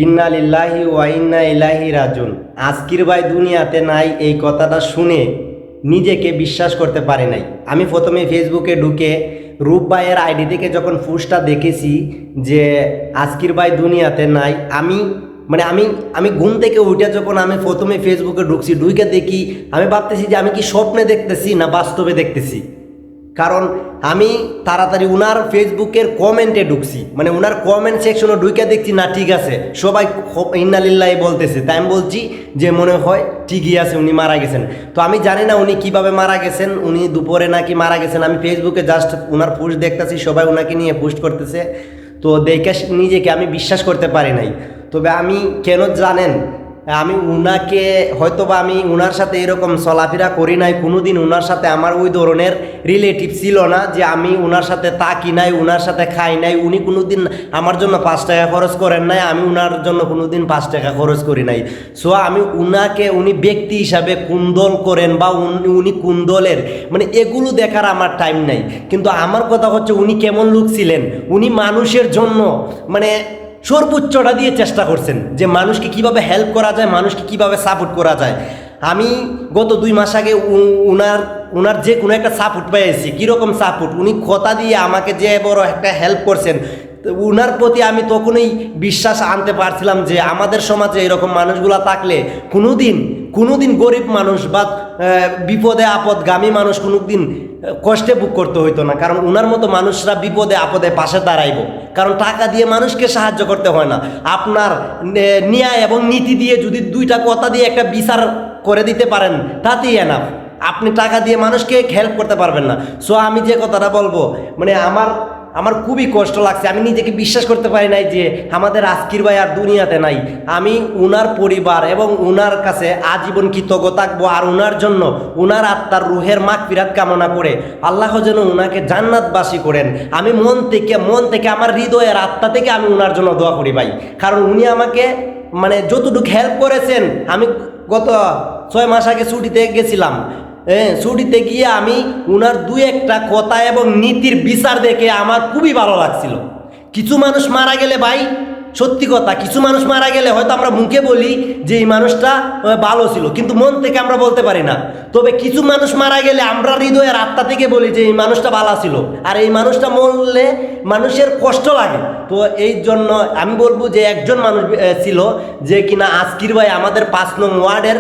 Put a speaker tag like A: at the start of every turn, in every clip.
A: ইন্না লিল্লাহি ওয়া ইন্না ইলাইহি রাজিউন। আজকির ভাই দুনিয়াতে নাই, এই কথাটা শুনে নিজেকে বিশ্বাস করতে পারি নাই। আমি প্রথমে ফেসবুকে ঢুকে রূপ ভাইয়ের আইডি থেকে যখন পোস্টটা দেখেছি যে আজকির ভাই দুনিয়াতে নাই, আমি ঘুম থেকে উঠে যখন আমি প্রথমে ফেসবুকে ঢুকে দেখি, আমি ভাবতেছি যে আমি কি স্বপ্নে দেখতেছি না বাস্তবে দেখতেছি। কারণ আমি তাড়াতাড়ি উনার ফেসবুকের কমেন্টে ঢুকছি, মানে উনার কমেন্ট সেকশনে ঢুকে দেখছি না ঠিক আছে, সবাই ইন্না লিল্লাহি বলতেছে, তাই আমি বলছি যে মনে হয় ঠিকই আছে, উনি মারা গেছেন। তো আমি জানি না উনি কিভাবে মারা গেছেন, উনি দুপুরে নাকি মারা গেছেন। আমি ফেসবুকে জাস্ট উনার পোস্ট দেখতেছি, সবাই উনাকে নিয়ে পোস্ট করতেছে। তো দেখে নিজেকে আমি বিশ্বাস করতে পারি নাই। তবে আমি কেন জানেন, আমি উনাকে হয়তোবা আমি উনার সাথে এরকম চলাফেরা করি নাই কোনোদিন, উনার সাথে আমার ওই ধরনের রিলেটিভ ছিল না যে আমি উনার সাথে থাকি নাই, উনার সাথে খাই নাই। উনি কোনোদিন আমার জন্য 5 টাকা খরচ করেন নাই, আমি উনার জন্য কোনোদিন 5 টাকা খরচ করি নাই। সো আমি উনাকে উনি ব্যক্তি হিসাবে কোন দল করেন বা উনি কোন দলের, মানে এগুলো দেখার আমার টাইম নাই। কিন্তু আমার কথা হচ্ছে উনি কেমন লোক ছিলেন, উনি মানুষের জন্য মানে সর্বোচ্চটা দিয়ে চেষ্টা করছেন যে মানুষকে কিভাবে হেল্প করা যায়, মানুষকে কিভাবে সাপোর্ট করা যায়। আমি গত 2 মাস আগে উনার যে কোনো একটা সাপোর্ট পেয়েছি। কীরকম সাপোর্ট, উনি কথা দিয়ে আমাকে যে বড় একটা হেল্প করছেন, উনার প্রতি আমি তখনই বিশ্বাস আনতে পারছিলাম যে আমাদের সমাজে এরকম মানুষগুলো থাকলে কোনোদিন গরিব মানুষ বা বিপদে আপদগামী মানুষ কোনোদিন কষ্টে ভোগ করতে হইতো না। কারণ উনার মতো মানুষরা বিপদে আপদে পাশে দাঁড়াইব। কারণ টাকা দিয়ে মানুষকে সাহায্য করতে হয় না, আপনার ন্যায় এবং নীতি দিয়ে যদি 2টা কথা দিয়ে একটা বিচার করে দিতে পারেন তাতেই এনাফ। আপনি টাকা দিয়ে মানুষকে হেল্প করতে পারবেন না। সো আমি যে কথাটা বলবো, মানে আমার খুবই কষ্ট লাগছে। আমি নিজেকে বিশ্বাস করতে পারি নাই যে আমাদের আজকির ভাই আর দুনিয়াতে নাই। আমি উনার পরিবার এবং উনার কাছে আজীবন কৃতজ্ঞ থাকবো। আর উনার জন্য উনার আত্মার রুহের মাগফিরাত কামনা করে আল্লাহ যেন উনাকে জান্নাতবাসী করেন। আমি মন থেকে আমার হৃদয়ের আত্মা থেকে আমি উনার জন্য দোয়া করি ভাই। কারণ উনি আমাকে মানে যতটুকু হেল্প করেছেন, আমি গত 6 মাস আগে ছুটিতে গেছিলাম, ছুটিতে গিয়ে আমি উনার 2-একটা কথা এবং নীতির বিচার দেখে আমার খুবই ভালো লাগছিল। কিছু মানুষ মারা গেলে ভাই, সত্যি কথা, কিছু মানুষ মারা গেলে হয়তো আমরা মুখে বলি যে এই মানুষটা ভালো ছিল, কিন্তু মন থেকে আমরা বলতে পারি না। তবে কিছু মানুষ মারা গেলে আমরা হৃদয়ের আত্মা থেকে বলি যে এই মানুষটা ভালো ছিল, আর এই মানুষটা মরলে মানুষের কষ্ট লাগে। তো এই জন্য আমি বলবো যে একজন মানুষ ছিল যে কিনা আজকির ভাই আমাদের 5 নং ওয়ার্ডের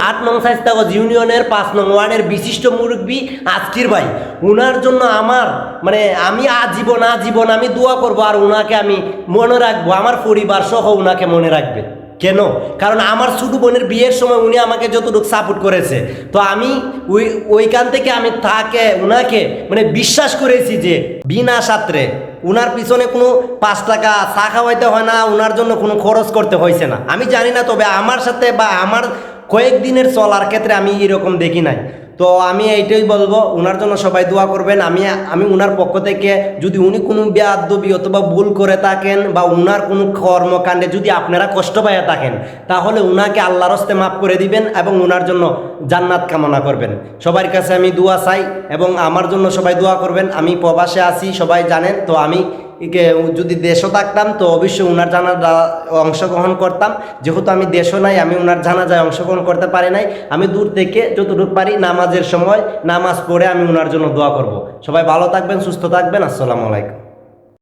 A: 8 নং শাইস্তাগঞ্জ ইউনিয়নের 5 নং ওয়ার্ডের বিশিষ্ট মুরব্বী আজকির ভাই। উনার জন্য আমি আজীবন আমি দোয়া করবো, আর উনাকে আমি মনে রাখবো, আমার পরিবার সহ উনাকে মনে রাখবে। কেন? কারণ আমার ছোট বোনের বিয়ের সময় উনি আমাকে যতটুকু সাপোর্ট করেছে, তো আমি ওইখান থেকে আমি উনাকে বিশ্বাস করেছি যে বিনা সাত্রে উনার পিছনে কোনো 5 টাকা চা খাওয়াইতে হয় না, উনার জন্য কোনো খরচ করতে হয়েছে না। আমি জানি না, তবে আমার সাথে বা আমার কয়েকদিনের চলার ক্ষেত্রে আমি এরকম দেখি নাই। তো আমি এইটাই বলবো, উনার জন্য সবাই দোয়া করবেন। আমি উনার পক্ষ থেকে যদি উনি কোনো বেয়াদবি অথবা ভুল করে থাকেন বা উনার কোনো কর্মকাণ্ডে যদি আপনারা কষ্ট পাইয়া থাকেন, তাহলে উনাকে আল্লাহর হস্তে মাফ করে দিবেন এবং উনার জন্য জান্নাত কামনা করবেন। সবার কাছে আমি দোয়া চাই এবং আমার জন্য সবাই দোয়া করবেন। আমি প্রবাসে আছি, সবাই জানেন। তো আমি যদি দেশও থাকতাম তো অবশ্যই উনার জানাজা অংশগ্রহণ করতাম। যেহেতু আমি দেশও নাই, আমি উনার জানাজায় অংশগ্রহণ করতে পারি নাই। আমি দূর থেকে যতটুকু পারি নামাজের সময় নামাজ পড়ে আমি উনার জন্য দোয়া করব। সবাই ভালো থাকবেন, সুস্থ থাকবেন। আসসালামু আলাইকুম।